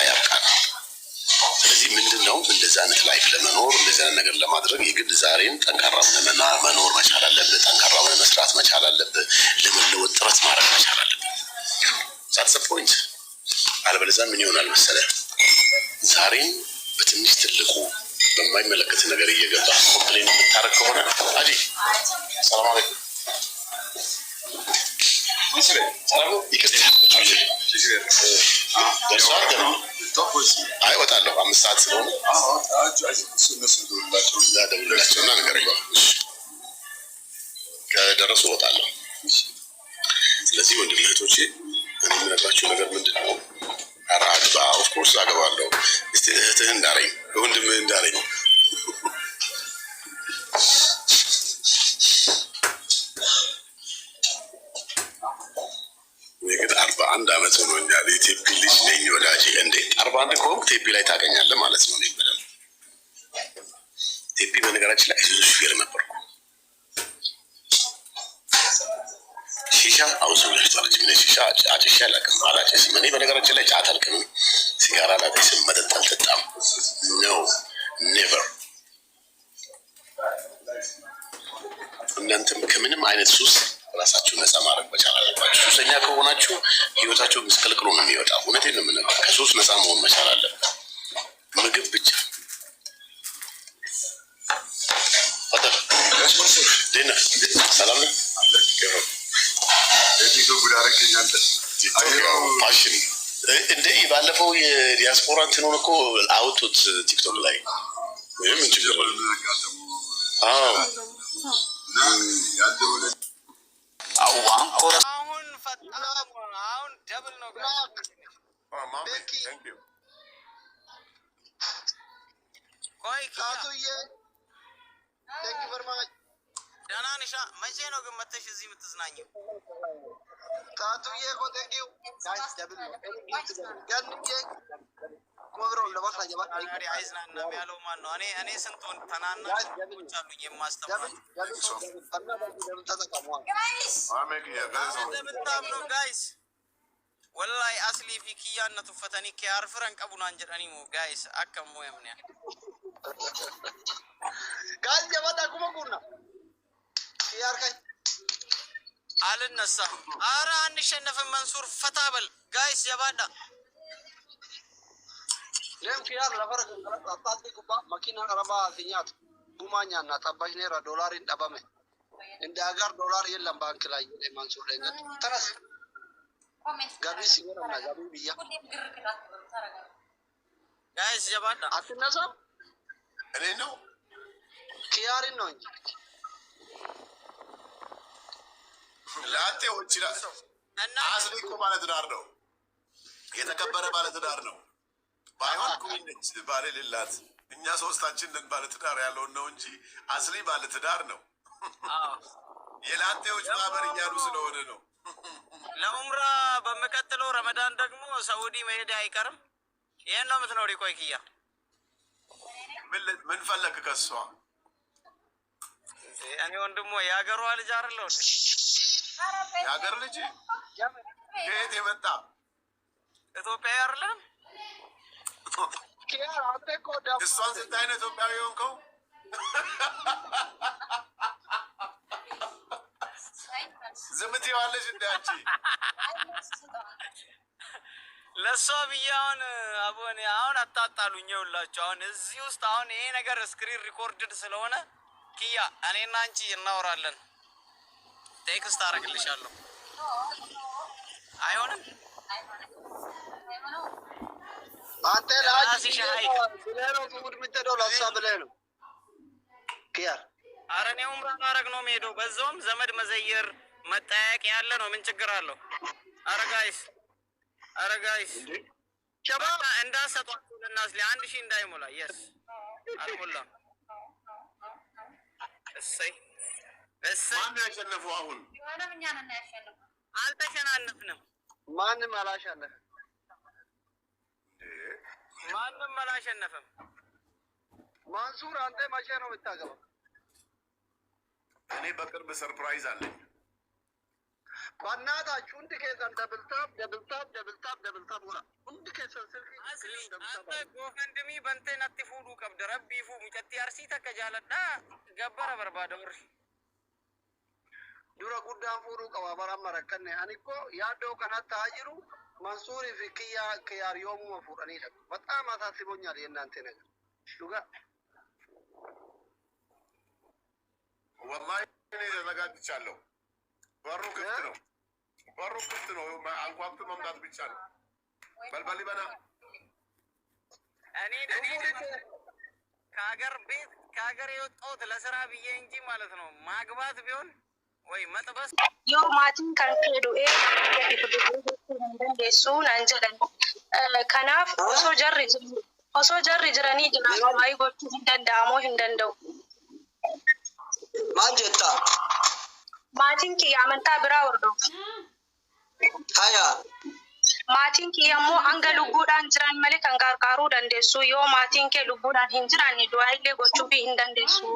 ያብቃል። ስለዚህ ምንድነው እንደዚህ አይነት ላይፍ ለመኖር እንደዚህ አይነት ነገር ለማድረግ የግድ ዛሬን ጠንካራ ሆነን መኖር መቻል አለብህ። ጠንካራ ሆነን መስራት መቻል አለብህ። ለመለወጥ ጥረት ማድረግ መቻል አለብህ። ዛትስ ፖይንት። አለበለዚያ ምን ይሆናል መሰለህ? ዛሬን በትንሽ ትልቁ በማይመለከት ነገር እየገባ ኮምፕሌን የምታረግ ከሆነ አጂ ሰላም አለይኩም አይወጣለሁ 5 ሰዓት ስለሆነ ደውልላቸውና ነገረኝ ከደረሱ እወጣለሁ። ስለዚህ ወንድም እህቶቼ እኔ የምነግራችሁ ነገር ምንድን ነው? አራግባ ኦፍኮርስ አገባለሁ። እስቲ እህትህ እንዳረኝ ወንድምህ እንዳረኝ ግን 41 ዓመት ሆኖኛል። የቴፒ ልጅ ነኝ ወዳጄ። እንዴ 41 ከሆንክ ቴፒ ላይ ታገኛለህ ማለት ነው። እኔ በደምብ ቴፒ በነገራችን ላይ ሹፌር ነበርኩ። ሺሻ አውሱላሽ ታለች ምን ሺሻ አጭሻ አላውቅም፣ አላጨስም። እኔ በነገራችን ላይ ጫት አልቅምም፣ ሲጋራ አላጨስም፣ መጠጥ አልጠጣም። ኖ ኔቨር። እናንተም ከምንም አይነት ሱስ ራሳችሁን ነፃ ማድረግ መቻል አለባችሁ። ሱሰኛ ከሆናችሁ ህይወታችሁ ምስቅልቅሉ ነው የሚወጣው። እውነቴን ነው የምነግርህ። ከሱስ ነፃ መሆን መቻል አለብህ። ምግብ ብቻ ሰላም ነው። ፋሽን እንደ ባለፈው የዲያስፖራ እንትኑን እኮ አውጡት ቲክቶክ ላይ ወይም ምን ችግር ነው? አሁን ፈጣን አሁን ደብል ነው። ቆይ ደህና ነሽ? መቼ ነው ግን መተሽ እዚህ የምትዝናኘው? ታቱዬ እኮ ቴንኪው ጋይስ ደብል ነው። አይዝናናም ያለው ማን ነው? እኔ ስንት ወንድ ተናናሾች አሉኝ የማስተምራቸው። እንደምታምነው ጋይስ ወላሂ አስሊ ፊ ኪያነቱ ፈተኒ ከአርፍረን ቀቡና እንጀራኒ ሞ ጋይስ አከሞ ያምንያ ጋይስ የባዳ ኩመኩና ያርከኝ አልነሳ። ኧረ አንሸነፍም። መንሱር ፈታ በል ጋይስ የባዳ ለም ኪያር ለፈረክ አጣጥ ኩባ መኪና አረባ አገኛት ቡማኛ እና ታባሽ ነራ ዶላር እንደባመ እንደ ሀገር ዶላር የለም ባንክ ላይ መንሱር ላይ ተረስ ጋቢ ሲወራና ጋቢ ቢያ ጋይስ የባዳ አትነሳ። እኔ ነው ኪያሪን ነው እንጂ ላቴው ይችላል እና አስሊኮ ማለት ዳር ነው። የተከበረ ማለት ዳር ነው። ባይሆን ኩሚነች ባለ ሌላት እኛ ሶስታችን ነን ባለ ትዳር ያለው ነው እንጂ አስሊ ባለ ትዳር ነው። የላቴዎች ማህበር እያሉ ስለሆነ ነው። ለኡምራ በመቀጠለው ረመዳን ደግሞ ሳውዲ መሄድ አይቀርም። ይሄን ነው የምትኖሪ? ቆይ ኪያ ምን ፈለክ ከሷ? እኔ ወንድሞ የሀገሯ ልጅ አይደለሁ። የሀገር ልጅ ከየት የመጣ ኢትዮጵያዊ አይደለም? እሷን ስታይ ነው ኢትዮጵያዊ ሆንከው? ዝም ትይዋለሽ እንዳንቺ ለሷ ብዬ አሁን አሁን አታጣሉኝ። ይኸውላችሁ አሁን እዚህ ውስጥ አሁን ይሄ ነገር ስክሪን ሪኮርድድ ስለሆነ ኪያ እኔና አንቺ እናወራለን። ቴክስት አደርግልሻለሁ። አይሆንም? አንተ ላጂ ብለህ ነው ጉድ የምትሄደው ለብሳ ብለህ ነው ኪያ። ኧረ እኔ ኡምራ ማድረግ ነው የምሄደው። በዛውም ዘመድ መዘየር መጠያየቅ ያለ ነው። ምን ችግር አለው? ኧረ ጋይስ ሸባብ እንዳሰጧችሁ ለናስሊ 1000 እንዳይሞላ የስ አልሞላም። እሰይ ማን ያሸነፈው? አሁን እኛ ነን ያሸነፈው። አልተሸናነፍንም። ማንም አላሸነፈም። ማንም አላሸነፈም። ማንሱር አንተ መቼ ነው የምታገባው? እኔ በቅርብ ሰርፕራይዝ አለኝ። بنات عشان تكيسن دبل تاب ولا عند كيسن سلكي أنت كوفندمي بنتين أتفودو كبد ربي فو مجتي أرسيتا كجالدا جبر بربادور dura guddaan fuudhuu qaba bara marakkanne ani ko yaadoo kanatti haajiru mansuurii fi kiyyaar yoomuma fuudhanidha በጣም አሳስቦኛል የእናንተ ነገር ዱጋ ወላሂ እኔ ተዘጋጅቻለሁ። በሩ ክፍት ነው። አንኳኩቶ መምጣት ብቻ ነው። በልበል በና እኔ ከሀገር የወጣሁት ለስራ ብዬ እንጂ ማለት ነው ማግባት ቢሆን ወይ መጥበስ yoo maatiin kan fedhu dandeessuun an jedhan kanaaf osoo jarri jiranii jiraatu waa'ee gochuu hin danda'amoo hin danda'u. maal jetta Maatiin kiyya amantaa biraa hordofu. haya Maatiin kiyya immoo hanga lubbuudhaan jiran malee kan gargaaruu dandeessu. Yoo maatiin kee lubbuudhaan hin jiraanne du'aa illee gochuu hin dandeessu.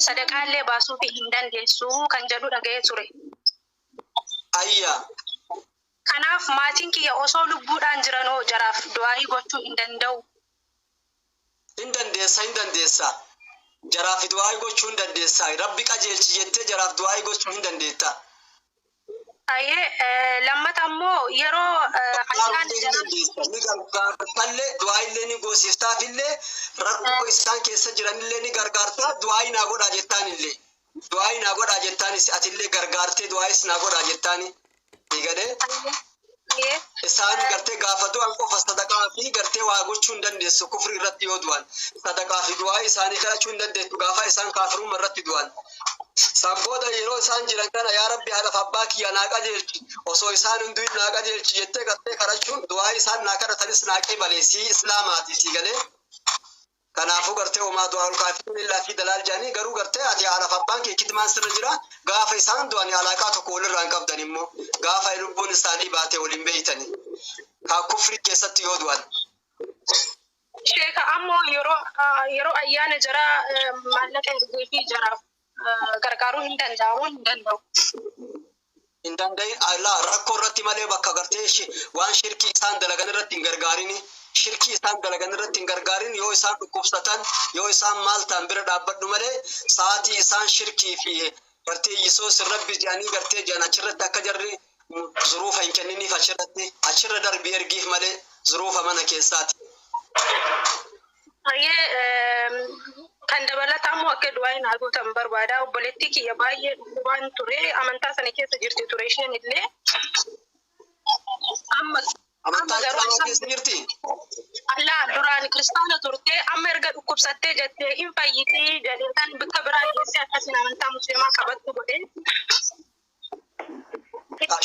Sadaqaa illee baasuu hin dandeessu kan jedhu dhaga'ee ture. ayya Kanaaf maatiin kiyya osoo lubbuudhaan jiranoo jaraaf du'aa gochuu hin danda'u. hin dandeessa jaraaf du'aa gochuu hin dandeessa rabbi qajeelchi jettee jaraaf du'aa gochuu hin dandeetta lammata immoo yeroo ayyaana ni gargaartallee du'aa illee ni goosiiftaafillee rakkoo isaan keessa jiranillee ni gargaartaa du'aa naa godhaa jettaanillee du'aa naa godhaa jettaanis atillee gargaartee du'aas naa godhaa jettaani eegalee isaan gartee gaafa du'an qofa sadaqaa fi gartee waa gochuu hin dandeessu kufri irratti yoo du'an sadaqaa fi du'aa isaanii kadhachuu hin dandeessu gaafa isaan kaafirummaa irratti du'an Sambooda yeroo isaan jiran kana yaa rabbi haadhaaf abbaa kiyya naa qajeelchi osoo isaan hunduun naa qajeelchi jettee gartee kadhachuun du'aa isaan naa kadhatanis naa qeebaleesii islaamaati si galee kanaafuu gartee homaa du'aa ol kaafiin illaa fi dalaal jedhanii garuu gartee ati haadhaaf abbaan kee kidmaan sirra jira gaafa isaan du'an alaaqaa tokko walirraa hin qabdan immoo gaafa lubbuun isaanii baatee waliin beeytani haa kufri keessatti yoo du'an. Sheeka ammoo yeroo ayyaana jara maallaqa ergee fi jaraaf gargaaruu hin danda'u. Hin danda'in Allah rakkoo irratti malee bakka gartee waan shirkii isaan dalagan irratti hin gargaarini. Shirkii isaan dalagan irratti hin gargaarin yoo isaan dhukkubsatan yoo isaan maal ta'an bira dhaabbadhu malee sa'aatii isaan shirkii fi gartee Yesuus rabbi jedhanii gartee jedhan achirratti akka jarri zuruufa hin kenniniif achirra darbii ergiif malee zuruufa mana keessaati. Kan dabalataa immoo akka du'aa hin gootan barbaada. Obboleettii kiyya baay'ee waan ture amantaa sana keessa jirti ture isheen illee. Amantaa islaamaa keessa jirti? Allah duraan kiristaana turte amma erga dhukkubsattee jettee hin fayyitii jedhee kan bakka biraa geessee akkasiin amantaa musliimaa qabattu godhee.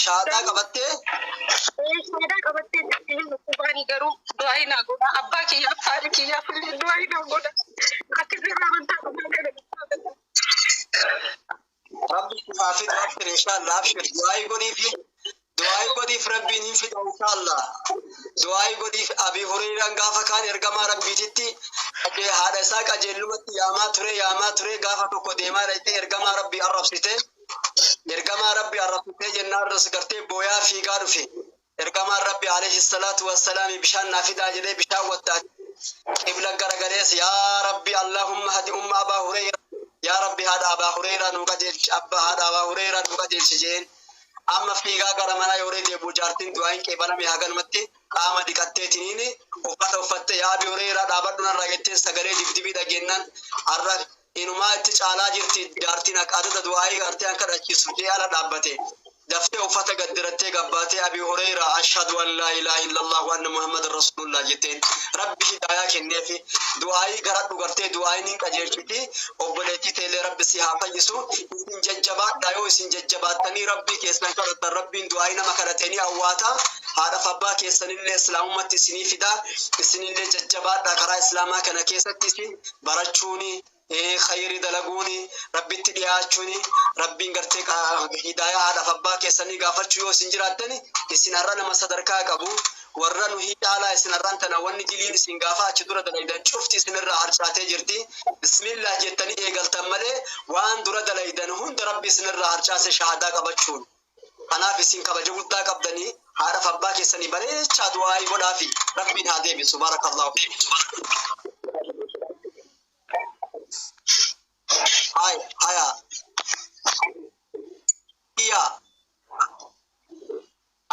Shaadaa qabattee? Shaadaa qabattee jettee dhukkubaanii garuu du'aa hin godha. Abbaa kiyyaaf haadha kiyyaaf illee du'aa hin godha. Akkasiin amantaa qabatee. Rabbi kufaafit rabbi inshallah abshir du'aa godhiif rabbiin hin fida inshallah du'aa godhiif Abi Hurayran gaafa kaan ergamaa rabbiititti haadha isaa qajeellumatti yaamaa ture gaafa tokko deemaa dhaqxee ergamaa rabbii arrabsite jennaan irras gartee booyaa fiigaa dhufe ergamaan rabbi alayhi salaatu wassalaam bishaan naa fidaa jedhee bishaan wattaa qibla garagalees yaa rabbi allahumma hadi umma Abaa Hurayra yaa rabbi haadha Abaa Hurayra nu qajeelchi haadha Abaa Hurayra nu qajeelchi jeen amma fiigaa gara mana yoree deebi'u jaartiin du'aa hin qeebalame haganumatti qaama dhiqatteetiniin uffata uffatte yaa Abi Hurayraa dhaabadhu narraa jettee sagalee dibdibii dhageennan har'a inumaa itti caalaa jirti jaartiin akka du'aa gartee akka dhachiisu jee ala dhaabbate daftee uffata gaddirattee gabbaatee Abi Hurayraa ashhadu an laa ilaaha illallah wa anna muhammadan rasulullah jetteen rabbi hidaayaa kenneefi du'aa garadhu gartee du'aa hin qajeelchiti obboleettii teellee rabbi si haa fayyisu isin jajjabaadha yoo isin jajjabaattanii rabbii keessan kadhattan rabbiin du'aa nama kadhatanii awwaata haadhaaf abbaa keessanillee islaamummaatti isinii fidaa isinillee jajjabaadha karaa islaamaa kana keessatti isin barachuuni khayri dalaguuni rabbitti dhiyaachuuni rabbiin gartee hidaayaa haadhaaf abbaa keessanii gaafachuu yoo isin jiraattani isin har'a nama sadarkaa qabu warra nu hidaalaa isin har'aan tana wanni diliin isin gaafa achi dura dalaydan cufti isinirraa harcaatee jirti bismillah jettanii eegaltan malee waan dura dalaydan hunda rabbi isinirraa harcaase shahaadaa qabachuun Kanaaf isin kabaja guddaa qabdanii haadha fi abbaa keessanii bareechaa du'aa godhaa fi rabbiin haa deebisu. Barakallahu fiikum. Haya. Kia.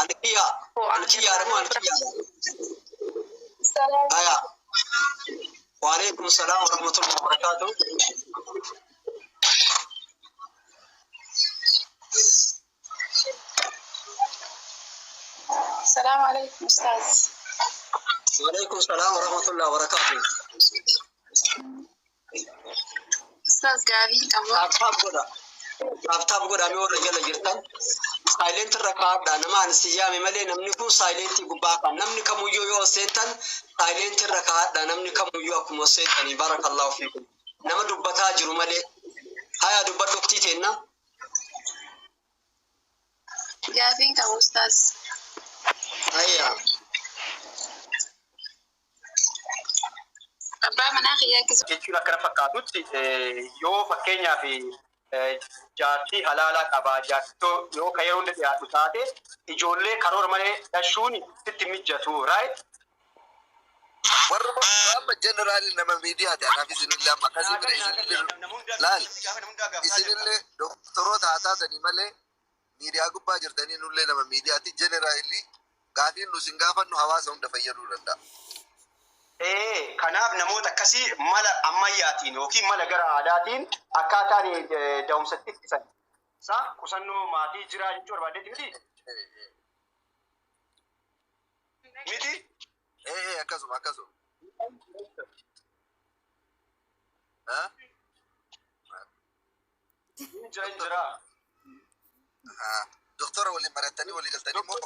Alkia. Haya. Waalaikum salam warahmatullahi wabarakatuh. السلام عليكم أستاذ. وعليكم السلام ورحمة الله وبركاته. أستاذ قابي أبو أفتاب قد أمي ورجال جرتان سايلنت الركاب أنا ما نسيامي ملي نمني كون سايلنت يقباقا نمني كم يو سينتان سايلنت الركاب نمني كم يو أكم سينتاني بارك الله فيكم نما دبتا جرو ملي هيا دبت دكتيتنا قابي أبو أستاذ. هيا أبا مناخي يا كذا. jechuudha kana fakkaatutti yoo fakkeenyaaf jaartii halaalaa qabaa jaartoo yoo ka yeroo dhiyaatu taate ijoollee karoora malee dhashuun sitti mijjatu right warra jeneraali nama miidiyaati anaaf isinillee amma akkasii bira isinillee laal isinillee doktoroota haa taatanii malee miidiyaa gubbaa jirtanii nullee nama miidiyaati jeneraali gaafiin nu sin gaafannu hawaasa hunda fayyaduu danda'a. kanaaf namoota akkasii mala ammayyaatiin yookiin mala gara aadaatiin akkaataan da'umsatti ittisan isaa qusannoo maatii jiraa jechuu barbaadeetti miti akkasuma jira doktora waliin barattanii walii galtanii moo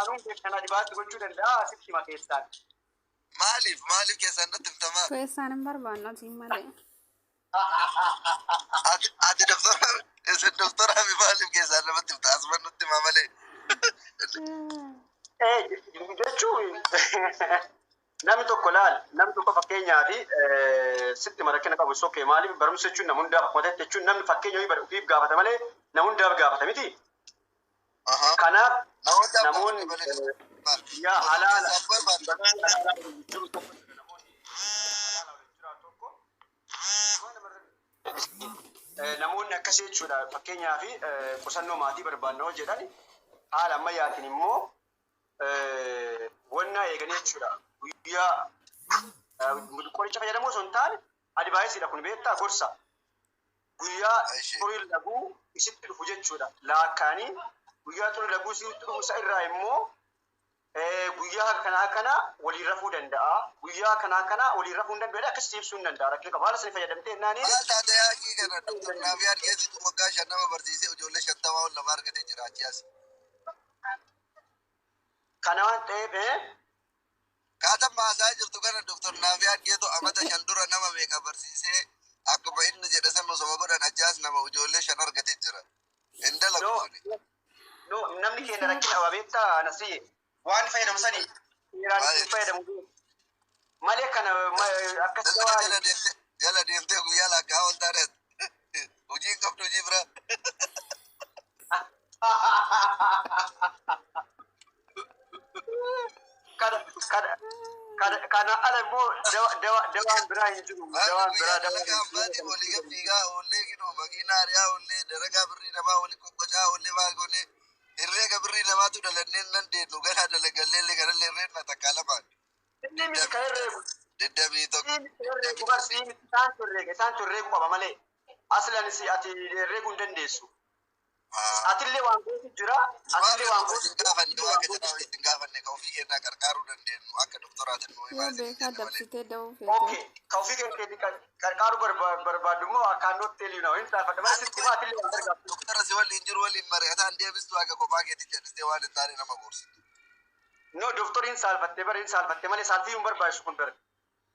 anuun kana dhibaatti gochuu danda'a sitti hima keessaan maaliif keessaan natti himtamaa keessaan hin barbaannu asiin malee ati doktora mi maaliif keessaan namatti himta asuma nutti himaa malee jechuun namni tokko fakkeenyaaf sitti rakkina qabu sokkee maaliif barumsa jechuun nama hundaaf akkuma ta'e jechuun namni fakkeenya ofiif gaafata malee nama hundaaf gaafata miti. Kanaaf namoonni yaa halaala namoonni akkasii jechuudha fakkeenyaaf qusannoo maatii barbaannoo jedhan haala ammayyaatiin immoo wannaa eeganii jechuudha. Guyyaa qoricha fayyadamoo osoo hin taane adibaayisiidha kun beektaa gorsa. Guyyaa xurii laguu isitti dhufu jechuudha. Laakkaanii guyyaa xurii laguu isitti dhufu isa irraa immoo guyyaa kana waliin rafuu danda'a. Guyyaa kana waliin rafuu hin danda'u akkasitti ibsuu hin danda'a. Rakkina qaba haala sanii fayyadamtee jennaani. Maal taate yaaqii kana doktor Naafiyaan keessatti waggaa 5 nama barsiisee ijoollee 50 ol nama argatee jira achi as. Kana waan ta'eef Kaataan maasaa jirtu kana doktor Naafiyaan geeto amata 5 dura nama meeqa barsiisee akkuma inni jedhe san osoo godhan ajaas nama ijoollee 5 argatee jira. Indala kun. No namni keenya rakkina ababeetta nasi waan fayyadamu sani seeraan fayyadamu malee kana akkas dawaa jala deemtee guyyaa lakkaa ol taate hojii qabdu hojii bira. Kana ala immoo dawaan biraa hin jiru. Dawaan biraa walii gabbiigaa oollee giduu makiinaa ari'aa oollee daragaa birrii namaa walii qoqqocaa oollee maal goonee herreega birrii namaatu dalanneen nan deenu ganaa dalagalleellee kanallee herreegna takkaa lamaan. Inni miti kan herreegu. Deddeebii tokko. Isaan herreegu qaba malee aslan ati herreeguu hin dandeessu. Atillee waan gootu jira. Atillee waan gootu hin gaafanne ka ofii keenyaa gargaaruu dandeenyu akka doktoraatiin nu yoo beekaa dabsitee da'uu Okay, feete ka ofii keenyaatti gargaaruu barbaadu immoo akkaan nootti teelii hin taafadha. Malee sitti maa atillee waan gargaartu. Doktara si waliin jiru waliin mari'ataan deebistu akka kophaa keetti jedhistee waan hin taane nama gorsitu. No, doktoriin saalfattee malee saalfii hin barbaachisu kun bira.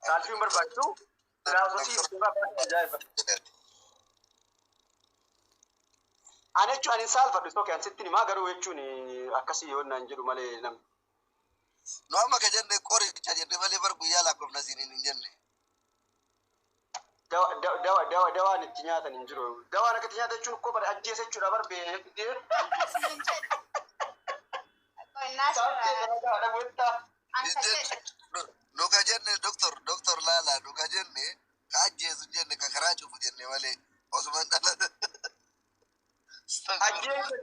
Saalfii hin barbaachisu. Filaasotii ajaa'iba. Ani jechuun ani saalfadhu istoo kan sitti himaa garuu jechuun akkasii yoo naan jedhu malee namni. Nu amma ka jenne qoricha jenne malee bar guyyaa lakkoofna siiniin hin jenne. dawaan itti nyaatan hin jiru. Dawaan akka itti nyaatan jechuun koo bara ajjeesa jechuudha bar beekdee. Nuka jenne doktor Lala nuka jenne ka ajjeesu jenne ka karaa cufu jenne malee Osman dhala. Ajjeesa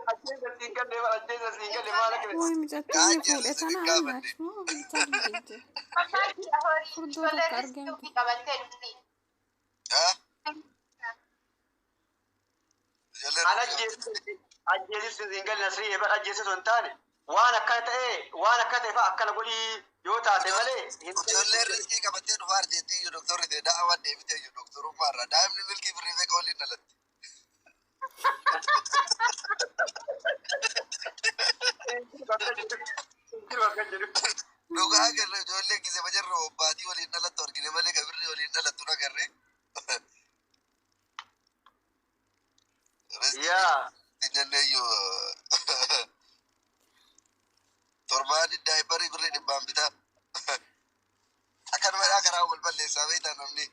siin galle bara ajjeesa siin galle maal akka Uy, mijattiin fuudhe sana aannaati moo bitaa dhiyeette. Furdoo tokko argamte. An ajjeesis siin galle Nasrii bara ajjeesa sun taane waan akkana ta'e fa'a akkana godhii yoo taate malee. Ijoollee riskii qabattee dhufaa arjeetti iyyuu doktorri ta'e daawwan deebitee iyyuu doktorummaa irraa daa'imni milkii birrii meeqa waliin dhalatti. Dhugaa agarre ijoollee gisee bajarra obbaatii waliin dhalattu argine malee ka birrii waliin dhalattu nagarre. Yaa. Ijoolleeyyuu torbaani daa'ibarii birrii dhibbaan bitaa. Akkanumadhaa karaa wal balleessaa beektaa namni.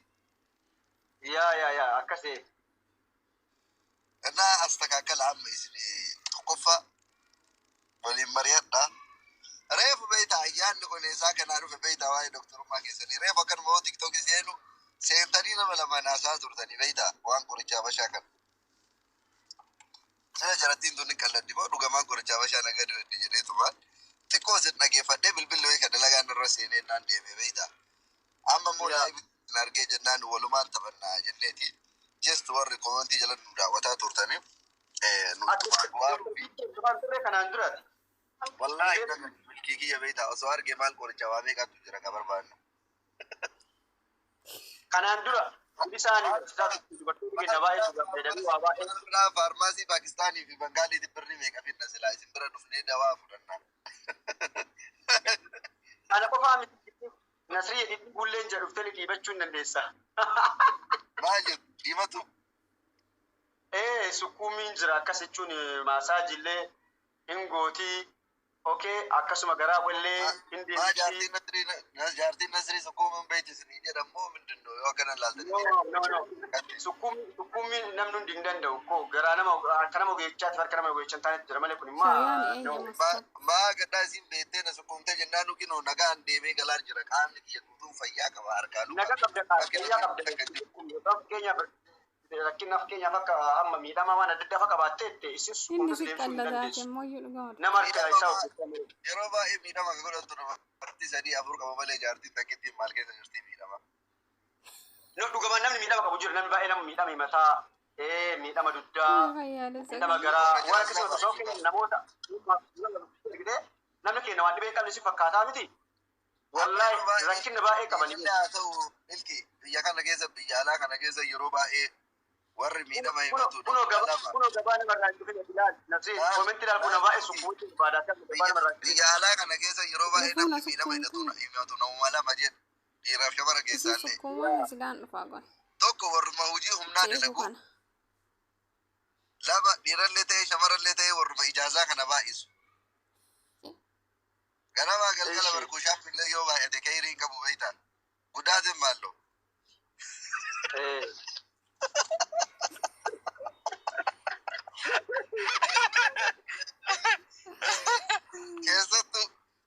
Yaa akkasii. እና አስተካከል አመይስኒ ቆፋ ወሊም መሪያዳ ሬፍ ቤታ ያን ኮኔሳ ከናሩ ቤታ ዋይ ዶክተር ማከሰኒ ሬፍ አከን ሞ ቲክቶክ ሲሄኑ ሴንተኒ ለመለማናሳ ቱርተኒ ቤታ ዋን ቆርቻ በሻከን ስለጀራቲን ዱን ከለዲቦ ዱገማን ቆርቻ በሻ ነገር ዲጂኔቱማ ጥቆ ዝነገ ፈደ ብልብል ወይ ከደላጋ ነረሰኔ እናንዴ ቤታ አመሞ ላይ ናርጌ ጀናን ወሉማን ተበና ጀኔቲ just warri komantii jala nu daawwataa turtanii nu waaru kanaan dura wallaahi milkii kiyya beektaa osoo arge maal qoricha waa meeqatu jira ka barbaannu kanaan dura isaanii dubartoonni keenya baay'ee fayyadamuu waa baay'ee faarmaasii Paakistaanii fi Bangaaliitti birrii meeqa finna silaa isin bira dhufnee dawaa fudhannaa. Ana qofaa miti Nasrii dhibbi bulleen jedhuftanii dhiibachuu hin dandeessa. Maal jedhu dhiibatu? Sukkuumiin jira akkas jechuun maasaajillee hin gootii akkasuma garaa wallee hin deemti. Jaartiin Nasrii sukkuumiin beeksisanii jedhamoo mindinoo yoo akkana laaltanii? Sukkuumiin namni hundi hin danda'u koo garaa nama akka nama ogeechaatti harka nama ogeechan taanetti jira malee kun maa gaddaa isiin beektee na sukkuumtee jennaan nukinoo nagaan deemee galaan jira qaamni kiyya guutuun fayyaa qaba harkaalu. Nagaa qabda fakkeenyaaf akka amma miidhamaa waan adda addaa fa qabaatteetti isin Inni si qalladaate immoo iyyuu dhugamadha. nama harka isaa hojjetamee. Yeroo baay'ee miidhama akka godhattu dubartii 3-4 qaba malee jaartiin takkittiin maal keessa jirti miidhama. Dhugaman namni miidhama qabu jira namni baay'ee nama miidhame mataa miidhama duddaa miidhama garaa waan akkasuma osoo keenya namoota namni keenya waan dhibee qabne si fakkaataa miti. Wallaahi rakkinni baay'ee qabanii. Haa ta'u ilki biyya kana keessa biyya alaa kana keessa yeroo baay'ee warri miidhama himatu kunoo gabaa namarraa hin dhufne bilaal nafsi koomenti ilaal kuna baay'ee sukkuutti baadaa kan gabaa namarraa biyya alaa kana keessa yeroo baay'ee namni miidhama himatu namuma lama jedhu dhiiraaf shamara keessaallee Sukkuumaan silaan dhufaa gon. tokko warruma hojii humnaa dalagu lama dhiirallee ta'e shamarallee ta'e warruma ijaazaa kana baay'isu ganama galgala barkuu shaafillee yoo baay'ate kayiriin qabu beektaan guddaatiin maalloo.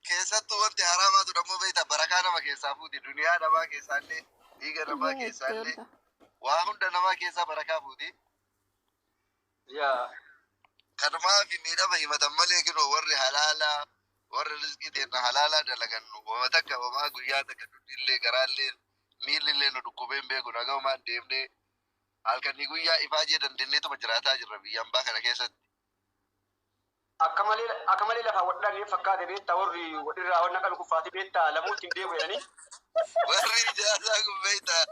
keessattuu wanti haraamaatu dhammoo beektaa barakaa nama keessaa fuuti duniyaa namaa keessaallee dhiiga namaa keessaallee waa hunda namaa keessaa barakaa fuuti. Kanumaa fi miidhama himatan malee kinoo warri halaalaa warri rizqii teenna halaalaa dalagannu wama takka wamaa guyyaa takka dudhiillee garaallee miillillee nu dhukkubeen beeku nagahumaan deemnee halkanii guyyaa ifaa jee dandeenneetuma jiraataa jirra biyya hambaa kana keessatti. Akka malee lafa wadhaan fakkaate beektaa warri wadirraa wanna qabu kuffaati beektaa lamuutti hin deebi'u jedhanii. Warri ijaazaa kun beektaa.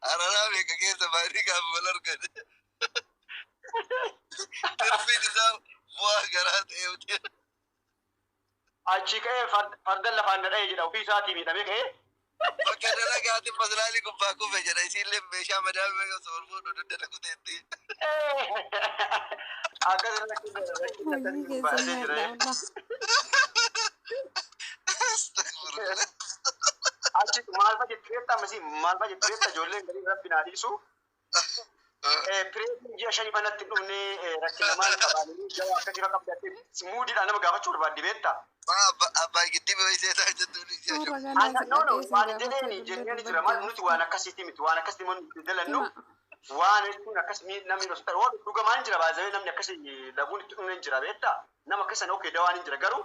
Hararaa beeka keessa baay'ee gaafa wal argan. Tirfiin isaa bu'aa garaa ta'e achi ka'ee fardan lafaan dhadha'ee jedha ofii isaatii miidhamee ka'ee. Bakka dalagaatiin maslaalii kubbaa kufe jedha isiillee meeshaa madaabee osoo ormoo dhododda kuteetti. Hojii keessa achi maal fa'a jettu ammasii maal fa'a jettu ijoolleen galii rabbi naa dhiisu. Pireeziin ji'a shanii manatti dhufnee rakkina maal qabaanii jawaa akkasii fa'a qabdatee muudiidhaan nama gaafachuu barbaaddi beektaa? Abbaa giddi beeksisa jechuun waan jedheeni jenneen jira maal nuti waan akkasiiti miti waan akkasii nuti dalannu waan jechuun akkas namni hospitaala waan dhugamaan jira baazawee namni akkasii laguun itti dhumeen jira beektaa? Nama akkasan okkee dawaan hin jira garuu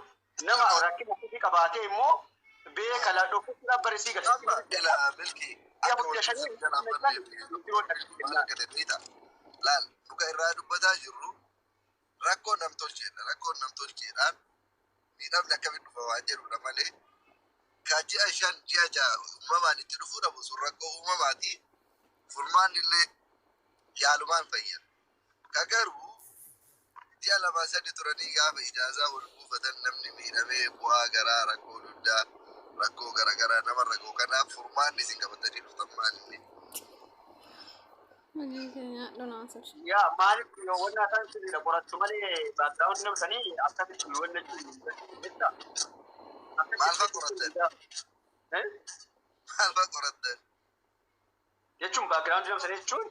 nama rakkina akkasii qabaatee immoo beeka la dhokkuudhaaf bareesii milkii akka laal dhuga irraa dubbataa jirru rakkoo namtolcheedhaan miidhamni akkamitti dhufa waan jedhudha malee ka ji'a 5 ji'a 6 uumamaan itti dhufuu dhabu sun rakkoo uumamaati furmaan illee yaalumaan fayyada ka garuu ji'a 2-3 turanii gaafa ijaazaa wal buufatan namni miidhamee bu'aa garaa rakkoo duddaa rakkoo garaagaraa nama rakkoo kanaaf furmaan isin qabatanii dhuftan maalinni. Yaa maaliif yoo wanna isaan sirriidha qorattu malee baakgiraawundi namsanii akkasitti wanna jechuudha. Maal fa'a qorattan? Maal fa'a qorattan? Jechuun baakgiraawundi namsanii jechuun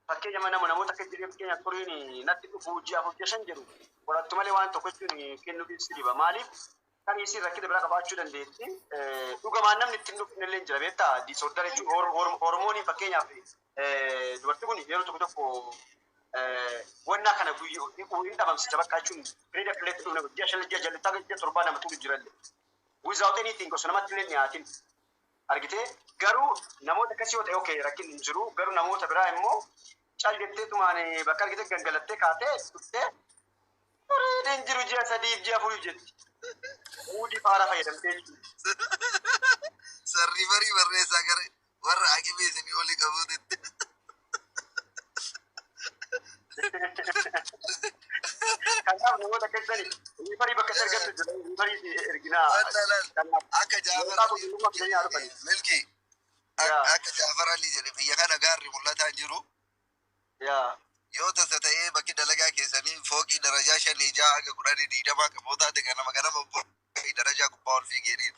fakkeenya namoota akka jireenya fakkeenyaaf turiin natti dhufuu ji'a 5 jedhu qorattu malee waan tokko jechuun kennuufi si dhiba maaliif? Kan isin rakkina biraa qabaachuu dandeetti. Dhugamaan namni ittiin dhufne illee jira beektaa diisooddaa jechuun hormoonii fakkeenyaaf dubartii kun yeroo tokko wannaa kana hin dhabamsiisa bakka jechuun fireeda fileetti dhufne ji'a 5 ji'a 6 ji'a 7 nama tuulu jirallee. Without anything gosa namatti illee dhiyaatin argitee garuu namoota akkasii yoo ta'e okey rakkinni hin jiru garuu namoota biraa immoo callettee tumaan bakka argitee gangalattee kaatee dhuftee fireedeen jiru ji'a 3 ji'a 4 jetti. Mudi faara fayyadamtee jechuudha. Sarri barii barreessaa gara warra aqibeesanii olii qabuutti. Kanaaf namoota keessanii farii bakka argattu jira farii erginaa. Akka Jaafar milkii akka Jaafar Alii jedhe biyya kana gaarri mul'ataa jiru. Yoo tasa ta'ee bakki dalagaa keessanii fooqii darajaa 5 6 hanga 10 20 qaboo taate ganama darajaa gubbaa ol fiigeen.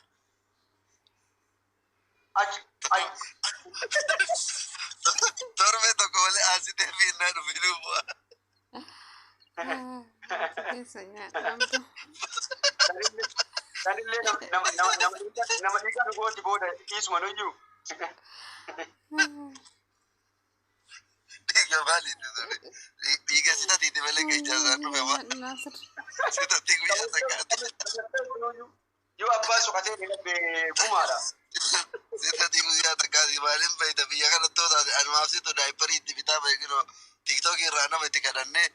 Torbe tokko malee asitee fiinnaa dhufinu bu'a. Sanillee nama dhiigaa dhugooti booda dhiisuma nuyyuu. Diga sita titi malee ka ijaazaa dhufe waan. Sita tii guyyaa takkaati. Yoo abbaa suqatee dhiibbee gumaadha. Sita tii guyyaa takkaati maaliin fayyada biyya kanatti yoo taate animaaf situ daayiparii itti bitaa beekinu tiiktookii irraa nama itti kadhannee.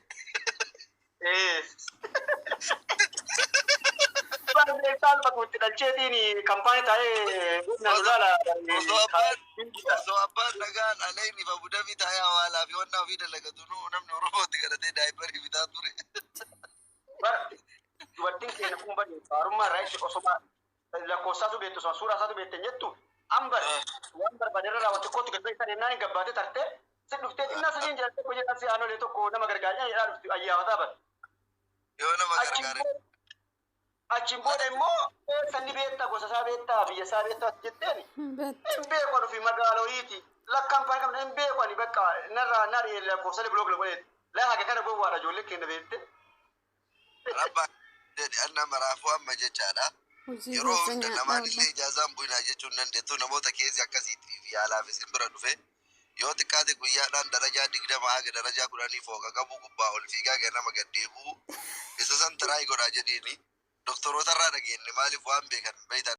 Saal bakka itti dhalcheetiin kampaanii taa'ee naan ilaala. Osoo abbaan dhagaan alayni fa budamii taa'ee hawaalaa fi wannaa ofii dalagatu namni Oromootti kadhatee daayiparii bitaa ture. Dubartiin keenya kun bade faarummaa irraa itti osoma lakkoofsaatu beektu osoo suuraa isaatu beektan jettu ambar waan barbaaderra raawwatte kootti galbee isaa deemnaan hin gabbaatee tartee si dhuftee xinnaa sadiin jedhattee hojjetan si aanolee tokko nama gargaaranii jedhaa dhufti ayyaamataa bara. Yoo nama gargaare. Achiin booda immoo sanni beektaa gosa isaa beektaa biyya isaa beektaa jetteen hin beekan ofi magaaloliiti lakkaan paanii qabna hin beekani bakka narraa lakkoofsalee biloo godhe laa haga kana gowwaadha ijoollee keenya beekte. Rabbaa jedhe anna maraafuu amma jechaadha. Yeroo hunda namaan illee ijaazaan bu'inaa jechuun dandeettu namoota keessi akkasiitiif yaalaaf isin bira dhufe yoo xiqqaate guyyaadhaan darajaa 20 haga darajaa 10 fooqa qabu gubbaa ol fiigaa ganama gad deebi'u isa san tiraay godhaa jedheeni doktoroota irraa dhageenye maaliif waan beekan beektan.